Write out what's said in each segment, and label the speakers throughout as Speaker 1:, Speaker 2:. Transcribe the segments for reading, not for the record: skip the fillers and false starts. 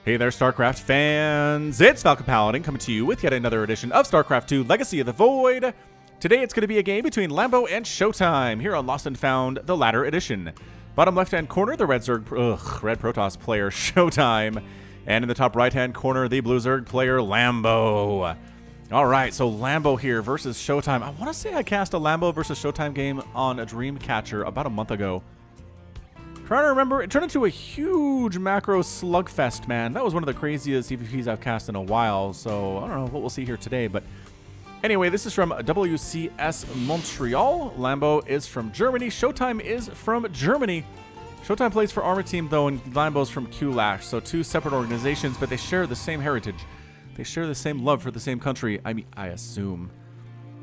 Speaker 1: Hey there, StarCraft fans! It's Falcon Paladin coming to you with yet another edition of StarCraft2 Legacy of the Void. Today it's going to be a game between Lambo and ShoWTimE here on Lost and Found, the latter edition. Bottom left-hand corner, the red Protoss player ShoWTimE. And in the top right-hand corner, the blue Zerg player Lambo. Alright, so Lambo here versus ShoWTimE. I want to say I cast a Lambo versus ShoWTimE game on a Dreamcatcher about a month ago. Trying to remember, it turned into a huge macro slugfest, man. That was one of the craziest EVPs I've cast in a while, so I don't know what we'll see here today. But anyway, this is from WCS Montreal. Lambo is from Germany. ShoWTimE is from Germany. ShoWTimE plays for Armor Team, though, and Lambo's from QLash, so two separate organizations, but they share the same heritage. They share the same love for the same country, I mean, I assume.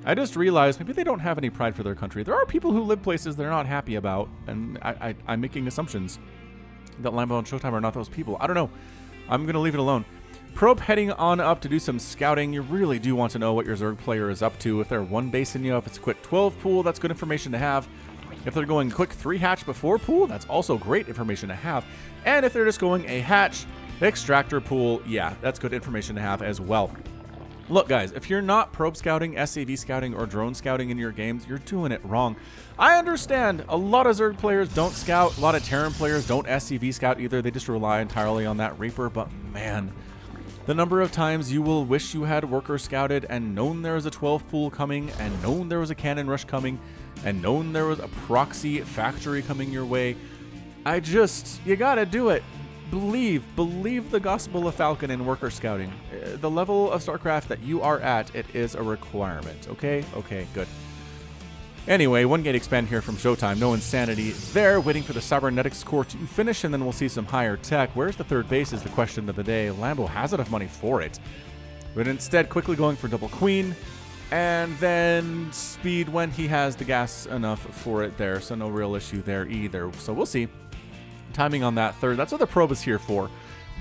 Speaker 1: I just realized maybe they don't have any pride for their country. There are people who live places they're not happy about, and I'm making assumptions that Lambo and ShoWTimE are not those people. I don't know. I'm going to leave it alone. Probe heading on up to do some scouting. You really do want to know what your Zerg player is up to. If they're one basing you, if it's a quick 12 pool, that's good information to have. If they're going quick 3 hatch before pool, that's also great information to have. And if they're just going a hatch extractor pool, yeah, that's good information to have as well. Look, guys, if you're not probe scouting, SCV scouting, or drone scouting in your games, you're doing it wrong. I understand a lot of Zerg players don't scout, a lot of Terran players don't SCV scout either. They just rely entirely on that Reaper, but man, the number of times you will wish you had worker scouted and known there was a 12 pool coming, and known there was a cannon rush coming, and known there was a proxy factory coming your way. You gotta do it. Believe the gospel of Falcon in worker scouting. The level of StarCraft that you are at, it is a requirement. Okay? Okay, good. Anyway, 1 gate expand here from ShoWTimE. No insanity there. Waiting for the cybernetics core to finish, and then we'll see some higher tech. Where's the third base is the question of the day. Lambo has enough money for it, but instead quickly going for double queen, and then speed when he has the gas enough for it there, so no real issue there either. So we'll see. Timing on that third, that's what the probe is here for.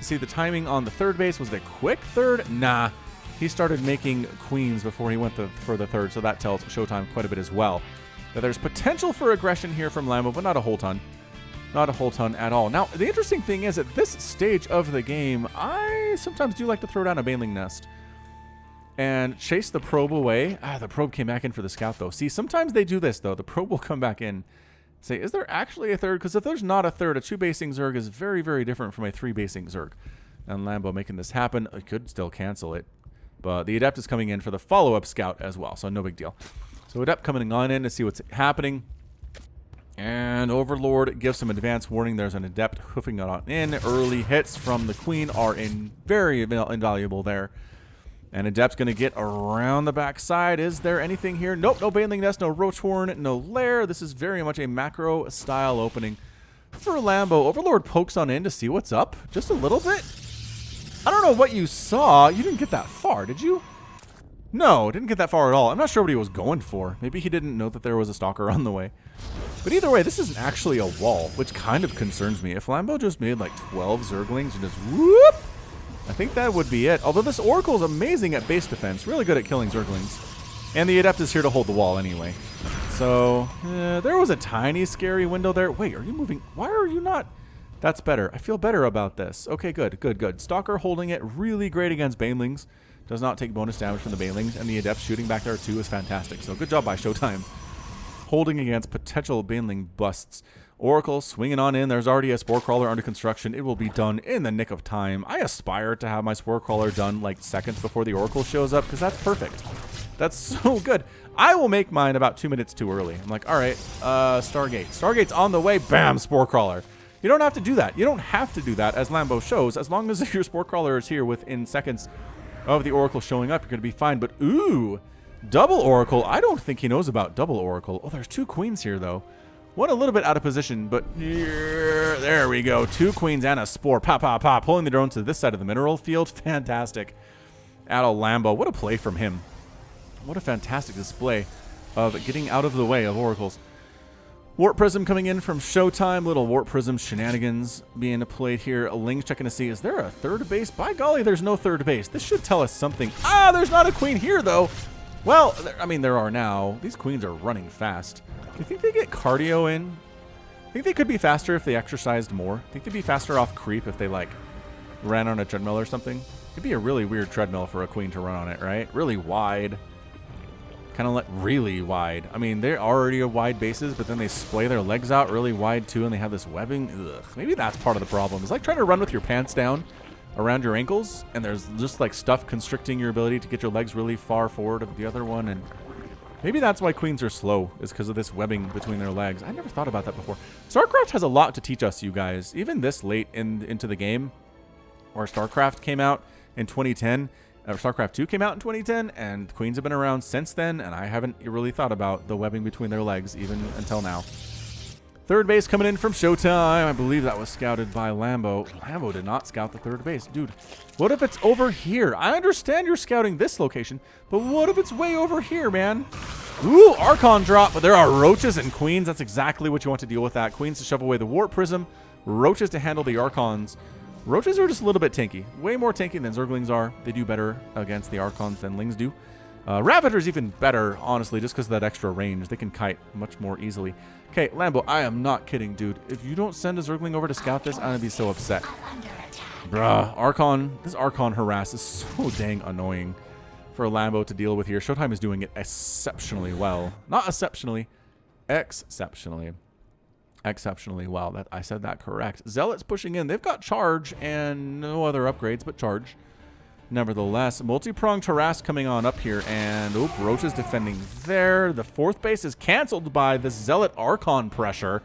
Speaker 1: See, the timing on the third base, was it a quick third? Nah, he started making queens before he went for the third, so that tells ShoWTimE quite a bit as well. Now, there's potential for aggression here from Lambo, but not a whole ton. Not a whole ton at all. Now, the interesting thing is, at this stage of the game, I sometimes do like to throw down a baneling nest and chase the probe away. The probe came back in for the scout, though. See, sometimes they do this, though. The probe will come back in. Say, is there actually a third? Because if there's not a third, a 2-basing Zerg is very, very different from a 3-basing Zerg. And Lambo making this happen, I could still cancel it. But the Adept is coming in for the follow-up scout as well, so no big deal. So Adept coming on in to see what's happening. And Overlord gives some advance warning. There's an Adept hoofing it on in. Early hits from the Queen are very invaluable there. And Adept's going to get around the backside. Is there anything here? Nope, no Baneling Nest, no Roach Horn, no Lair. This is very much a macro-style opening for Lambo. Overlord pokes on in to see what's up. Just a little bit. I don't know what you saw. You didn't get that far, did you? No, didn't get that far at all. I'm not sure what he was going for. Maybe he didn't know that there was a Stalker on the way. But either way, this isn't actually a wall, which kind of concerns me. If Lambo just made like 12 Zerglings and just whoop, I think that would be it. Although this Oracle is amazing at base defense. Really good at killing Zerglings. And the Adept is here to hold the wall anyway. So, there was a tiny scary window there. Wait, are you moving? Why are you not? That's better. I feel better about this. Okay, good, good, good. Stalker holding it really great against Banelings. Does not take bonus damage from the Banelings. And the Adept shooting back there too is fantastic. So good job by ShoWTimE. Holding against potential Baneling busts. Oracle swinging on in. There's already a Spore Crawler under construction. It will be done in the nick of time. I aspire to have my Spore Crawler done like seconds before the Oracle shows up because that's perfect. That's so good. I will make mine about 2 minutes too early. I'm like, all right, Stargate. Stargate's on the way. Bam, Spore Crawler. You don't have to do that. You don't have to do that, as Lambo shows. As long as your Spore Crawler is here within seconds of the Oracle showing up, you're going to be fine. But, ooh, double Oracle. I don't think he knows about double Oracle. Oh, there's 2 queens here, though. One a little bit out of position, but there we go. 2 queens and a Spore. Pop, pop, pop. Pulling the drone to this side of the mineral field. Fantastic. At a Lambo. What a play from him. What a fantastic display of getting out of the way of Oracles. Warp Prism coming in from ShoWTimE. Little Warp Prism shenanigans being played here. Ling's checking to see, is there a third base? By golly, there's no third base. This should tell us something. Ah, there's not a queen here, though. Well, I mean, there are now. These queens are running fast. Do you think they get cardio in? I think they could be faster if they exercised more. I think they'd be faster off creep if they, like, ran on a treadmill or something. It'd be a really weird treadmill for a queen to run on it, right? Really wide. Kind of like really wide. I mean, they're already a wide bases, but then they splay their legs out really wide too, and they have this webbing. Ugh. Maybe that's part of the problem. It's like trying to run with your pants down around your ankles, and there's just like stuff constricting your ability to get your legs really far forward of the other one, and maybe that's why queens are slow, is because of this webbing between their legs. I never thought about that before. StarCraft has a lot to teach us, you guys. Even this late into the game, where StarCraft came out in 2010, StarCraft2 came out in 2010, and queens have been around since then, and I haven't really thought about the webbing between their legs even until now. Third base coming in from ShoWTimE. I believe that was scouted by Lambo. Lambo did not scout the third base. Dude, what if it's over here? I understand you're scouting this location, but what if it's way over here, man? Ooh, Archon drop, but there are roaches and queens. That's exactly what you want to deal with that. Queens to shove away the Warp Prism, roaches to handle the Archons. Roaches are just a little bit tanky. Way more tanky than Zerglings are. They do better against the Archons than Lings do. Ravager's even better, honestly, just because of that extra range. They can kite much more easily. Okay, Lambo, I am not kidding, dude. If you don't send a Zergling over to scout this, I'm going to be so upset. Bruh, Archon, this Archon harass is so dang annoying for Lambo to deal with here. ShoWTimE is doing it exceptionally well. Not exceptionally, exceptionally. Exceptionally well. That I said that correct. Zealots pushing in. They've got charge and no other upgrades but charge. Nevertheless, multi-pronged harass coming on up here, and oop, Roach is defending there. The fourth base is canceled by the Zealot Archon pressure.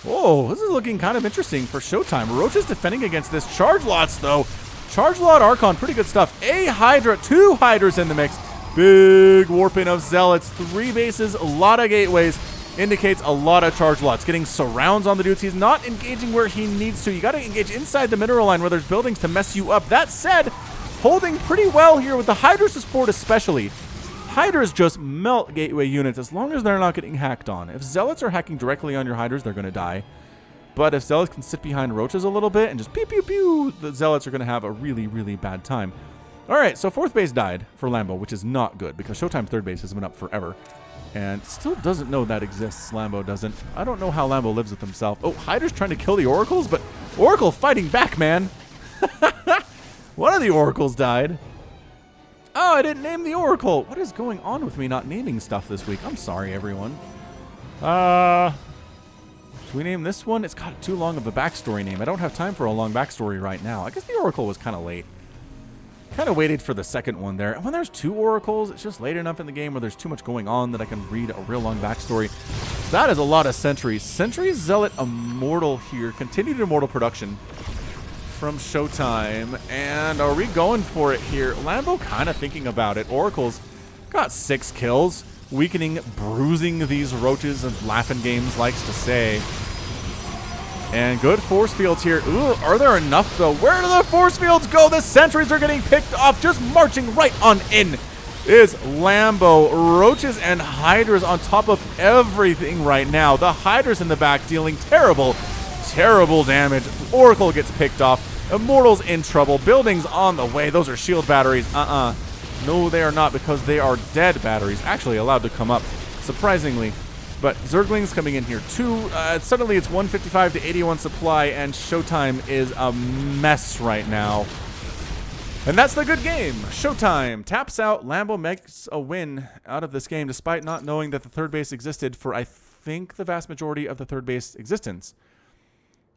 Speaker 1: Whoa, this is looking kind of interesting for ShoWTimE. Roach is defending against this. Charge lots though. Charge lot Archon, pretty good stuff. A Hydra, 2 Hydras in the mix. Big warping of Zealots. 3 bases, a lot of gateways. Indicates a lot of charge lots. Getting surrounds on the dudes. He's not engaging where he needs to. You got to engage inside the mineral line where there's buildings to mess you up. That said, holding pretty well here with the Hydras to support especially. Hydras just melt gateway units as long as they're not getting hacked on. If Zealots are hacking directly on your Hydras, they're going to die. But if Zealots can sit behind Roaches a little bit and just pew pew pew, the Zealots are going to have a really, really bad time. All right, so fourth base died for Lambo, which is not good because ShoWTimE third base has been up forever. And still doesn't know that exists. Lambo doesn't. I don't know how Lambo lives with himself. Oh, Hydra's trying to kill the Oracles, but Oracle fighting back, man. One of the Oracles died. Oh, I didn't name the Oracle. What is going on with me not naming stuff this week? I'm sorry, everyone. Should we name this one? It's got too long of a backstory name. I don't have time for a long backstory right now. I guess the Oracle was kind of late. Kind of waited for the second one there. And when there's 2 Oracles, it's just late enough in the game where there's too much going on that I can read a real long backstory. So that is a lot of Sentries. Sentry Zealot Immortal here. Continued Immortal production from ShoWTimE. And are we going for it here? Lambo kind of thinking about it. Oracle's got 6 kills. Weakening, bruising these roaches, and Laughing Games likes to say. And good force fields here. Ooh, are there enough, though? Where do the force fields go? The sentries are getting picked off. Just marching right on in is Lambo. Roaches and Hydras on top of everything right now. The Hydras in the back dealing terrible, terrible damage. Oracle gets picked off. Immortals in trouble. Buildings on the way. Those are shield batteries. No, they are not, because they are dead batteries. Actually allowed to come up, surprisingly. But Zerglings coming in here too. Suddenly it's 155 to 81 supply, and ShoWTimE is a mess right now. And that's the good game. ShoWTimE taps out. Lambo makes a win out of this game, despite not knowing that the third base existed for, I think, the vast majority of the third base existence.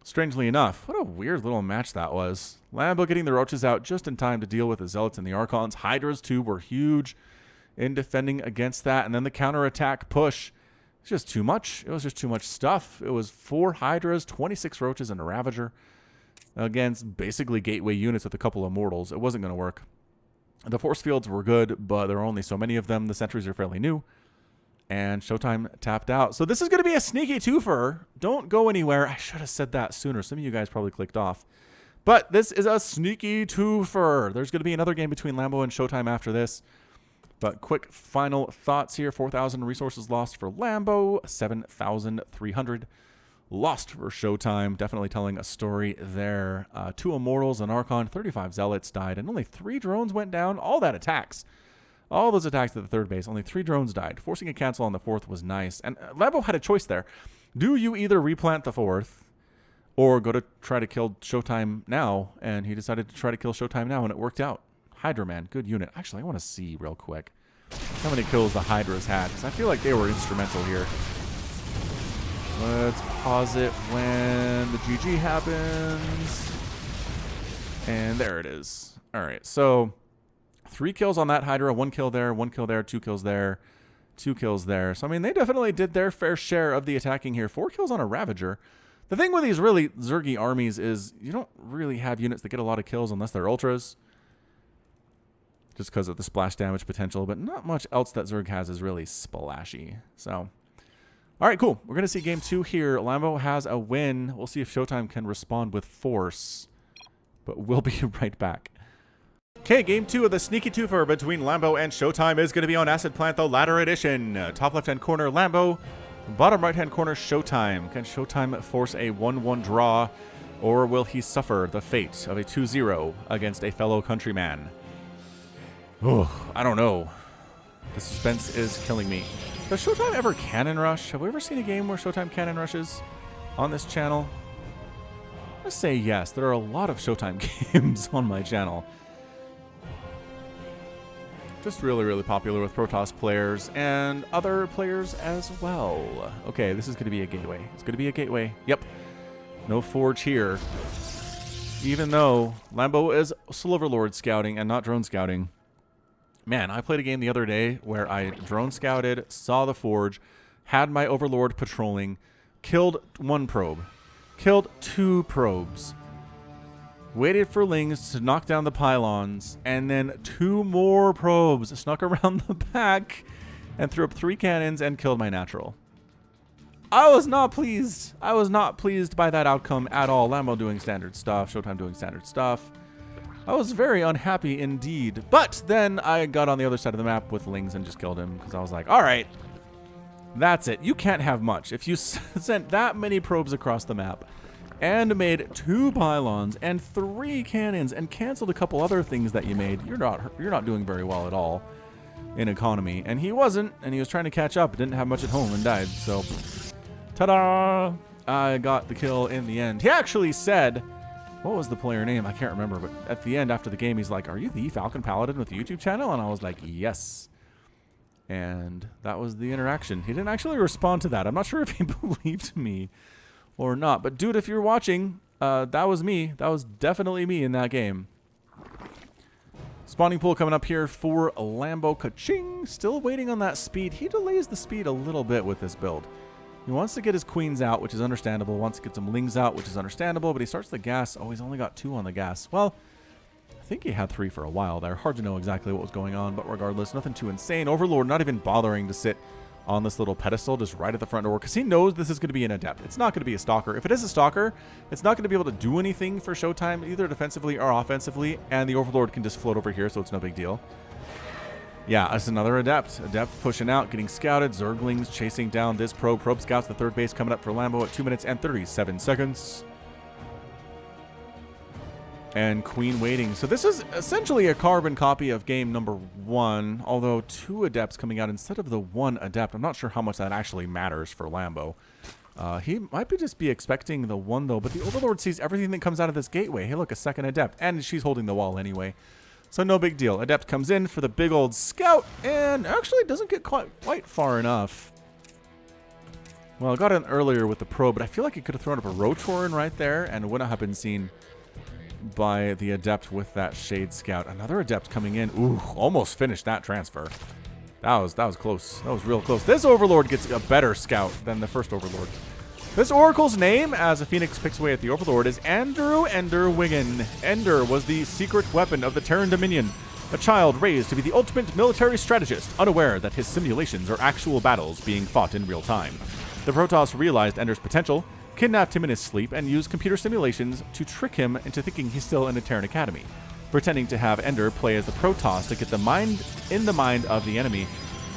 Speaker 1: Strangely enough. What a weird little match that was. Lambo getting the Roaches out just in time to deal with the Zealots and the Archons. Hydras, too, were huge in defending against that. And then the counterattack push. It's just too much. It was just too much stuff. It was 4 Hydras, 26 Roaches, and a Ravager against basically gateway units with a couple of Mortals. It wasn't going to work. The force fields were good, but there are only so many of them. The sentries are fairly new. And ShoWTimE tapped out. So this is going to be a sneaky twofer. Don't go anywhere. I should have said that sooner. Some of you guys probably clicked off. But this is a sneaky twofer. There's going to be another game between Lambo and ShoWTimE after this. But quick final thoughts here. 4,000 resources lost for Lambo. 7,300 lost for ShoWTimE. Definitely telling a story there. 2 Immortals, an Archon, 35 Zealots died, and only 3 drones went down. All that attacks. All those attacks at the third base. Only 3 drones died. Forcing a cancel on the 4th was nice. And Lambo had a choice there. Do you either replant the 4th, or go to try to kill ShoWTimE now, and he decided to try to kill ShoWTimE now, and it worked out. Hydra Man, good unit. Actually, I want to see real quick how many kills the Hydras had, because I feel like they were instrumental here. Let's pause it when the GG happens. And there it is. All right, so 3 kills on that Hydra, 1 kill there, 1 kill there, 2 kills there, 2 kills there. So, I mean, they definitely did their fair share of the attacking here. 4 kills on a Ravager. The thing with these really Zergy armies is you don't really have units that get a lot of kills unless they're Ultras. Just because of the splash damage potential, but not much else that Zerg has is really splashy. So, all right, cool. We're going to see game 2 here. Lambo has a win. We'll see if ShoWTimE can respond with force, but we'll be right back. Okay, game 2 of the sneaky twofer between Lambo and ShoWTimE is going to be on Acid Plant, the Ladder Edition. Top left-hand corner, Lambo. Bottom right-hand corner, ShoWTimE. Can ShoWTimE force a 1-1 draw, or will he suffer the fate of a 2-0 against a fellow countryman? Oh, I don't know. The suspense is killing me. Does ShoWTimE ever cannon rush? Have we ever seen a game where ShoWTimE cannon rushes on this channel? I'm going to say yes. There are a lot of ShoWTimE games on my channel. Just really, really popular with Protoss players and other players as well. Okay, this is going to be a gateway. It's going to be a gateway. Yep. No forge here. Even though Lambo is Silverlord scouting and not drone scouting. Man, I played a game the other day where I drone scouted, saw the forge, had my Overlord patrolling, killed 1 probe, killed 2 probes, waited for Lings to knock down the pylons, and then 2 more probes snuck around the back and threw up 3 cannons and killed my natural. I was not pleased. I was not pleased by that outcome at all. Lambo doing standard stuff, ShoWTimE doing standard stuff. I was very unhappy indeed. But then I got on the other side of the map with Lings and just killed him because I was like, all right, that's it. You can't have much. If you sent that many probes across the map and made 2 pylons and 3 cannons and canceled a couple other things that you made, you're not doing very well at all in economy. And he wasn't, and he was trying to catch up, didn't have much at home and died. So, ta-da! I got the kill in the end. He actually said, what was the player name? I can't remember, but at the end after the game, he's like, are you the Falcon Paladin with the YouTube channel? And I was like, yes. And that was the interaction. He didn't actually respond to that. I'm not sure if he believed me or not. But dude, if you're watching, that was me. That was definitely me in that game. Spawning pool coming up here for Lambo. Ka-ching! Still waiting on that speed. He delays the speed a little bit with this build. He wants to get his queens out, which is understandable. Wants to get some lings out, which is understandable. But he starts the gas. Oh, he's only got 2 on the gas. Well, I think he had 3 for a while there. Hard to know exactly what was going on, but regardless, nothing too insane. Overlord not even bothering to sit on this little pedestal just right at the front door because he knows this is going to be an adept. It's not going to be a stalker. If it is a stalker, it's not going to be able to do anything for ShoWTimE, either defensively or offensively, and the Overlord can just float over here, so it's no big deal. Yeah, that's another adept. Adept pushing out, getting scouted. Zerglings chasing down this probe. Probe scouts the 3rd base coming up for Lambo at 2 minutes and 37 seconds. And Queen waiting. So this is essentially a carbon copy of game number 1, although 2 adepts coming out instead of the 1 adept. I'm not sure how much that actually matters for Lambo. He might just be expecting the 1, though, but the Overlord sees everything that comes out of this gateway. Hey, look, a 2nd adept, and she's holding the wall anyway. So no big deal. Adept comes in for the big old scout, and actually doesn't get quite far enough. Well, I got in earlier with the probe, but I feel like he could have thrown up a Rotorin right there, and would not have been seen by the adept with that shade scout. Another adept coming in. Ooh, almost finished that transfer. That was close. That was real close. This Overlord gets a better scout than the first Overlord. This Oracle's name, as a Phoenix picks away at the Overlord, is Andrew Ender Wiggin. Ender was the secret weapon of the Terran Dominion, a child raised to be the ultimate military strategist, unaware that his simulations are actual battles being fought in real time. The Protoss realized Ender's potential, kidnapped him in his sleep, and used computer simulations to trick him into thinking he's still in a Terran Academy, pretending to have Ender play as the Protoss to get the mind of the enemy.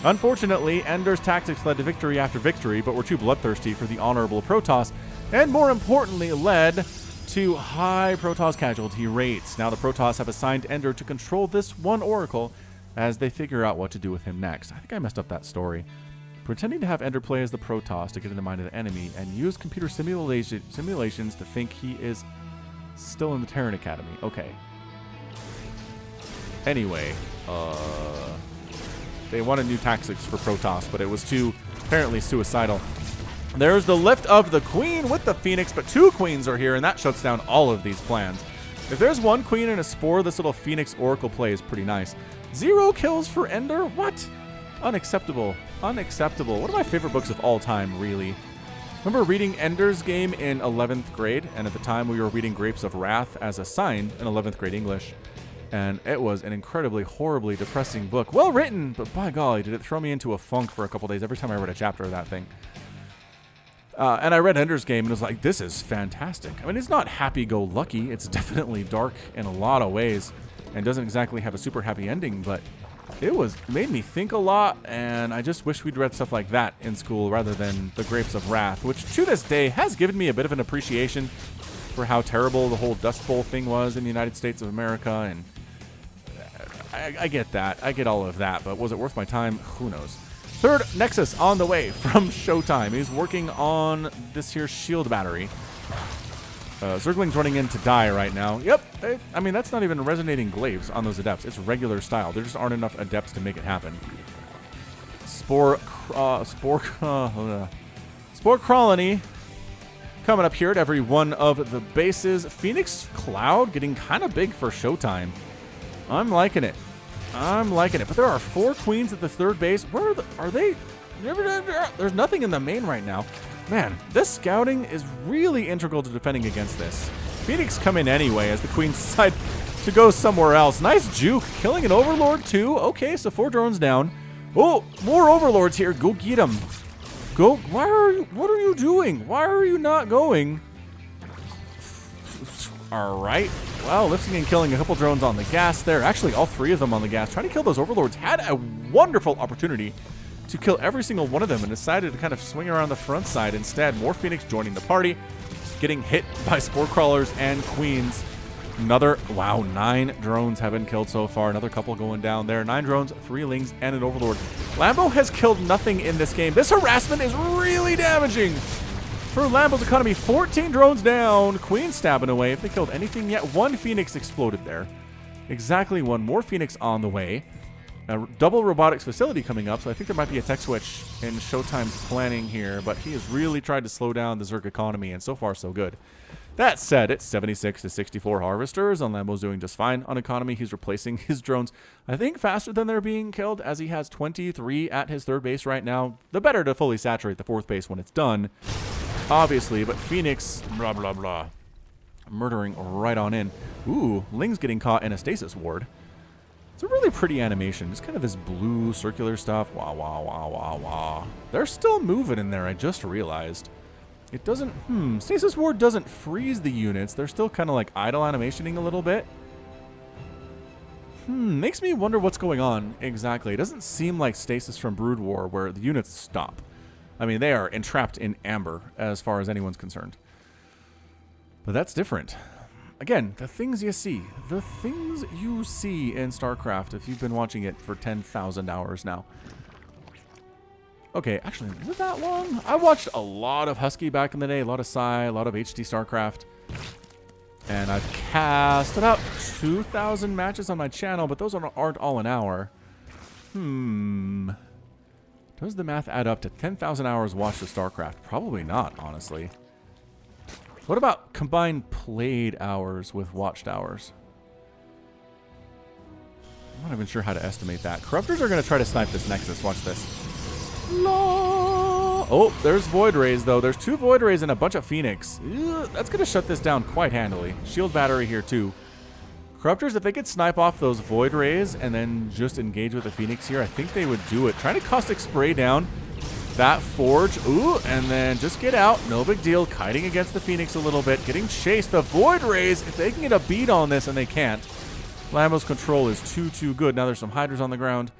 Speaker 1: Unfortunately, Ender's tactics led to victory after victory, but were too bloodthirsty for the honorable Protoss, and more importantly, led to high Protoss casualty rates. Now the Protoss have assigned Ender to control this 1 Oracle as they figure out what to do with him next. I think I messed up that story. Pretending to have Ender play as the Protoss to get in the mind of the enemy and use computer simulations to think he is still in the Terran Academy. Okay. Anyway, they wanted new tactics for Protoss, but it was too apparently suicidal. There's the lift of the Queen with the Phoenix, but 2 Queens are here, and that shuts down all of these plans. If there's 1 Queen and a Spore, this little Phoenix Oracle play is pretty nice. 0 kills for Ender? What? Unacceptable. Unacceptable. One of my favorite books of all time, really. Remember reading Ender's Game in 11th grade, and at the time we were reading Grapes of Wrath as assigned in 11th grade English. And it was an incredibly, horribly depressing book. Well written, but by golly, did it throw me into a funk for a couple days every time I read a chapter of that thing. And I read Ender's Game and was like, this is fantastic. I mean, it's not happy-go-lucky. It's definitely dark in a lot of ways and doesn't exactly have a super happy ending, but it made me think a lot, and I just wish we'd read stuff like that in school rather than the Grapes of Wrath, which to this day has given me a bit of an appreciation for how terrible the whole Dust Bowl thing was in the United States of America, and I get that. I get all of that, but was it worth my time? Who knows. Third Nexus on the way from ShoWTimE. He's working on this here shield battery. Zergling's running in to die right now. Yep. I mean, that's not even resonating glaives on those adepts. It's regular style. There just aren't enough adepts to make it happen. Spore Colony coming up here at every one of the bases. Phoenix Cloud getting kind of big for ShoWTimE. I'm liking it. I'm liking it. But there are 4 Queens at the 3rd base. Where are they? There's nothing in the main right now. Man, this scouting is really integral to defending against this. Phoenix come in anyway as the Queens decide to go somewhere else. Nice juke. Killing an Overlord too. Okay, so 4 drones down. Oh, more Overlords here. Go get them. Go. What are you doing? Why are you not going? All right. Well, lifting and killing a couple drones on the gas there. Actually, all 3 of them on the gas. Trying to kill those Overlords. Had a wonderful opportunity to kill every single one of them and decided to kind of swing around the front side. Instead, more Phoenix joining the party, getting hit by Spore Crawlers and Queens. Wow, 9 drones have been killed so far. Another couple going down there. 9 drones, 3 Lings, and an Overlord. Lambo has killed nothing in this game. This harassment is really damaging for Lambo's economy. 14 drones down. Queen stabbing away. If they killed anything yet, 1 Phoenix exploded there. Exactly 1. More Phoenix on the way. A double robotics facility coming up, so I think there might be a tech switch in ShoWTimE's planning here, but he has really tried to slow down the Zerg economy, and so far so good. That said, it's 76 to 64 harvesters, and Lambo's doing just fine on economy. He's replacing his drones, I think, faster than they're being killed, as he has 23 at his 3rd base right now. The better to fully saturate the 4th base when it's done, obviously, but Phoenix, blah, blah, blah, murdering right on in. Ooh, Ling's getting caught in a stasis ward. It's a really pretty animation. Just kind of this blue circular stuff. Wah, wah, wah, wah, wah. They're still moving in there, I just realized. It doesn't, Stasis Ward doesn't freeze the units. They're still kind of like idle animationing a little bit. Makes me wonder what's going on exactly. It doesn't seem like Stasis from Brood War where the units stop. I mean, they are entrapped in amber as far as anyone's concerned. But that's different. Again, the things you see in StarCraft if you've been watching it for 10,000 hours now. Okay, actually, is it that long? I watched a lot of Husky back in the day, a lot of Psy, a lot of HD StarCraft. And I've cast about 2,000 matches on my channel, but those aren't all an hour. Does the math add up to 10,000 hours watched of StarCraft? Probably not, honestly. What about combined played hours with watched hours? I'm not even sure how to estimate that. Corruptors are going to try to snipe this Nexus. Watch this. Oh, there's Void Rays, though. There's 2 Void Rays and a bunch of Phoenix. That's going to shut this down quite handily. Shield battery here, too. Corruptors, if they could snipe off those Void Rays and then just engage with the Phoenix here, I think they would do it. Trying to caustic spray down that Forge. Ooh, and then just get out. No big deal. Kiting against the Phoenix a little bit. Getting chased. The Void Rays, if they can get a beat on this, and they can't. Lambo's control is too good. Now there's some Hydras on the ground.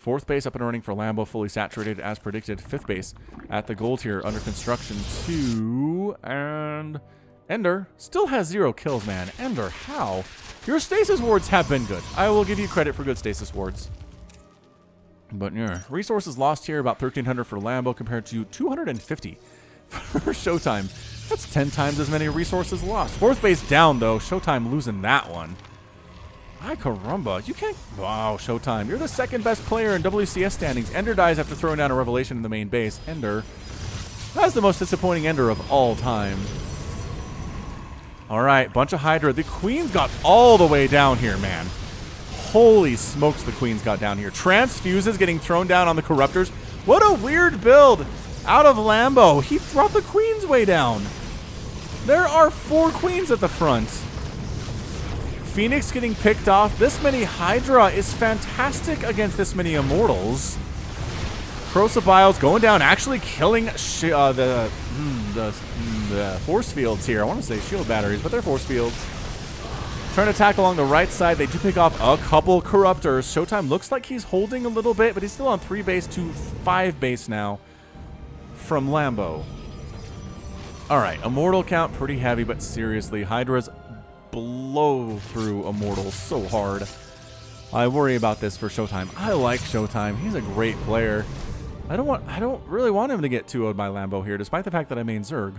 Speaker 1: 4th base up and running for Lambo, fully saturated as predicted. 5th base at the gold tier under construction too. And Ender still has 0 kills, man. Ender, how? Your stasis wards have been good. I will give you credit for good stasis wards. But yeah, resources lost here, about 1,300 for Lambo compared to 250 for ShoWTimE. That's 10 times as many resources lost. Fourth base down, though. ShoWTimE losing that one. Ay caramba. You can't... Wow, ShoWTimE. You're the second best player in WCS standings. Ender dies after throwing down a revelation in the main base. Ender. That's the most disappointing Ender of all time. All right, bunch of Hydra. The Queen's got all the way down here, man. Holy smokes, the Queen's got down here. Transfuses getting thrown down on the Corruptors. What a weird build out of Lambo. He brought the Queen's way down. There are 4 Queens at the front. Phoenix getting picked off. This many Hydra is fantastic against this many Immortals. Crucibles going down, actually killing the force fields here. I want to say shield batteries, but they're force fields. Trying to attack along the right side. They do pick off a couple Corruptors. ShoWTimE looks like he's holding a little bit, but he's still on 3 base to 5 base now from Lambo. All right, Immortal count pretty heavy, but seriously, Hydras blow through Immortals so hard. I worry about this for ShoWTimE. I like ShoWTimE. He's a great player. I don't really want him to get 2-0'd by Lambo here, despite the fact that I main Zerg.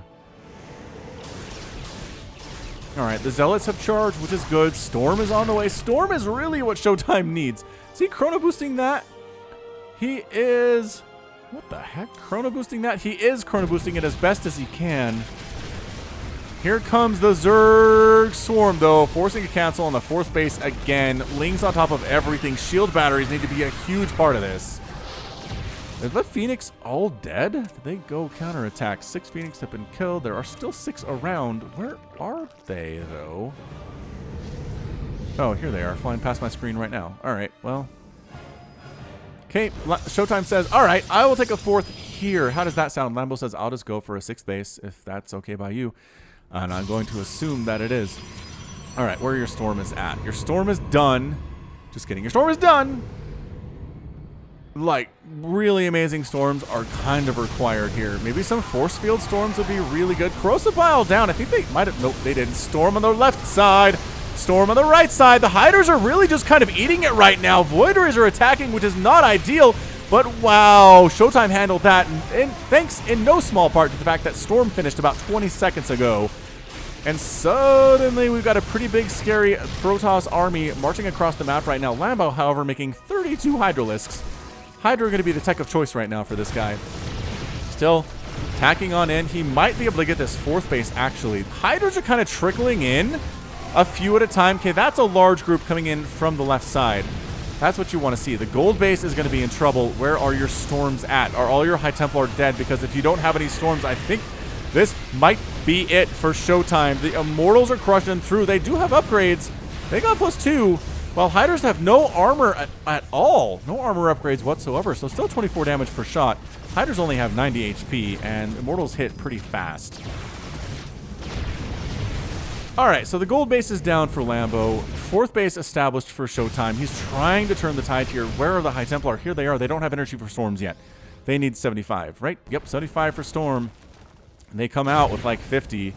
Speaker 1: All right, the Zealots have charged, which is good. Storm is on the way. Storm is really what ShoWTimE needs. Is he chrono boosting that? He is... What the heck? Chrono boosting that? He is chrono boosting it as best as he can. Here comes the Zerg Swarm, though, forcing a cancel on the 4th base again. Lings on top of everything. Shield batteries need to be a huge part of this. Is that Phoenix all dead? Did they go counterattack? 6 Phoenix have been killed. There are still 6 around. Where are they, though? Oh, here they are, flying past my screen right now. All right, well. Okay, ShoWTimE says, all right, I will take a 4th here. How does that sound? Lambo says, I'll just go for a 6th base if that's okay by you. And I'm going to assume that it is. All right, where your Storm is at. Your Storm is done. Just kidding. Your Storm is done. Like, really amazing storms are kind of required here. Maybe some force field storms would be really good. Crucible down. I think they might have... Nope, they didn't. Storm on the left side. Storm on the right side. The Hydras are really just kind of eating it right now. Void Rays are attacking, which is not ideal. But wow, ShoWTimE handled that. And thanks in no small part to the fact that Storm finished about 20 seconds ago. And suddenly we've got a pretty big, scary Protoss army marching across the map right now. Lambo, however, making 32 Hydralisks. Hydra are going to be the tech of choice right now for this guy. Still tacking on in. He might be able to get this 4th base, actually. Hydras are kind of trickling in a few at a time. Okay, that's a large group coming in from the left side. That's what you want to see. The gold base is going to be in trouble. Where are your storms at? Are all your High Templar dead? Because if you don't have any storms, I think this might be it for ShoWTimE. The Immortals are crushing through. They do have upgrades. They got +2. While Hydras have no armor at all. No armor upgrades whatsoever. So still 24 damage per shot. Hydras only have 90 HP, and Immortals hit pretty fast. All right, so the gold base is down for Lambo. 4th base established for ShoWTimE. He's trying to turn the tide here. Where are the High Templar? Here they are. They don't have energy for storms yet. They need 75, right? Yep, 75 for storm. And they come out with like 50.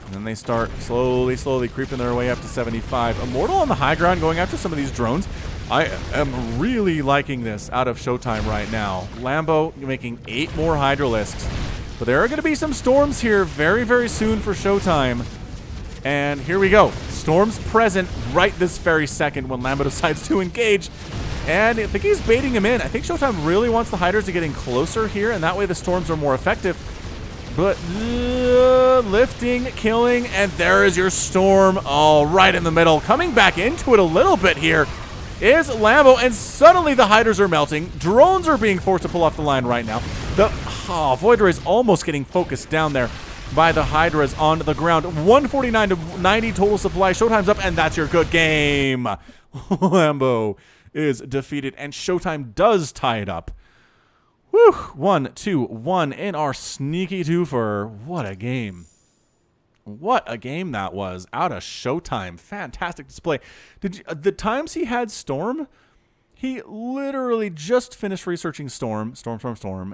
Speaker 1: And then they start slowly creeping their way up to 75. Immortal on the high ground going after some of these drones. I am really liking this out of ShoWTimE right now. Lambo making 8 more Hydralisks. But there are going to be some storms here very, very soon for ShoWTimE. And here we go. Storms present right this very second when Lambo decides to engage. And I think he's baiting him in. I think ShoWTimE really wants the Hydras to get in closer here, and that way the storms are more effective. But lifting, killing, and there is your storm. Oh, right in the middle. Coming back into it a little bit here is Lambo, and suddenly the Hydras are melting. Drones are being forced to pull off the line right now. The Void Ray is almost getting focused down there by the Hydras on the ground. 149 to 90 total supply. ShoWTimE's up, and that's your good game. Lambo is defeated, and ShoWTimE does tie it up. Whew, 1-2-1 in our sneaky twofer. What a game. What a game that was out of ShoWTimE. Fantastic display. The times he had Storm, he literally just finished researching Storm,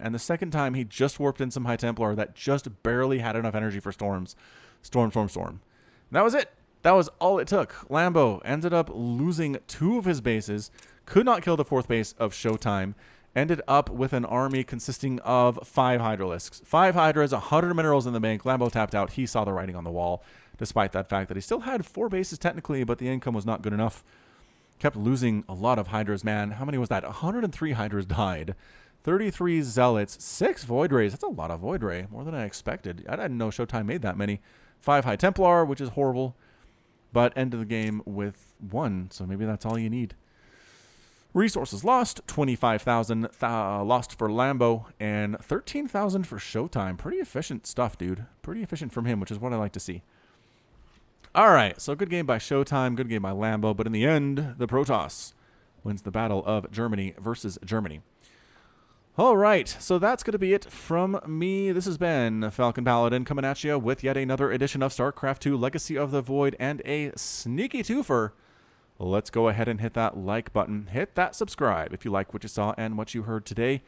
Speaker 1: and the second time he just warped in some High Templar that just barely had enough energy for Storms. Storm. And that was it. That was all it took. Lambo ended up losing 2 of his bases, Could not kill the 4th base of ShoWTimE. Ended up with an army consisting of 5 Hydralisks. 5 Hydras, 100 minerals in the bank. Lambo tapped out. He saw the writing on the wall, despite that fact that he still had 4 bases technically, but the income was not good enough. Kept losing a lot of Hydras, man. How many was that? 103 Hydras died. 33 Zealots. 6 Void Rays. That's a lot of Void Ray. More than I expected. I didn't know ShoWTimE made that many. 5 High Templar, which is horrible. But ended the game with 1, so maybe that's all you need. Resources lost, 25,000 lost for Lambo, and 13,000 for ShoWTimE. Pretty efficient stuff, dude. Pretty efficient from him, which is what I like to see. All right, so good game by ShoWTimE, good game by Lambo, but in the end, the Protoss wins the battle of Germany versus Germany. All right, so that's going to be it from me. This has been Falcon Paladin coming at you with yet another edition of StarCraft 2 Legacy of the Void and a sneaky twofer. Let's go ahead and hit that like button. Hit that subscribe if you like what you saw and what you heard today.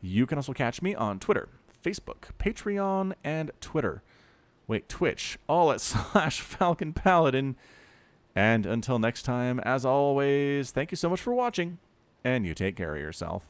Speaker 1: You can also catch me on Twitter, Facebook, Patreon, and Twitch, all at /Falcon Paladin. And until next time, as always, thank you so much for watching, and you take care of yourself.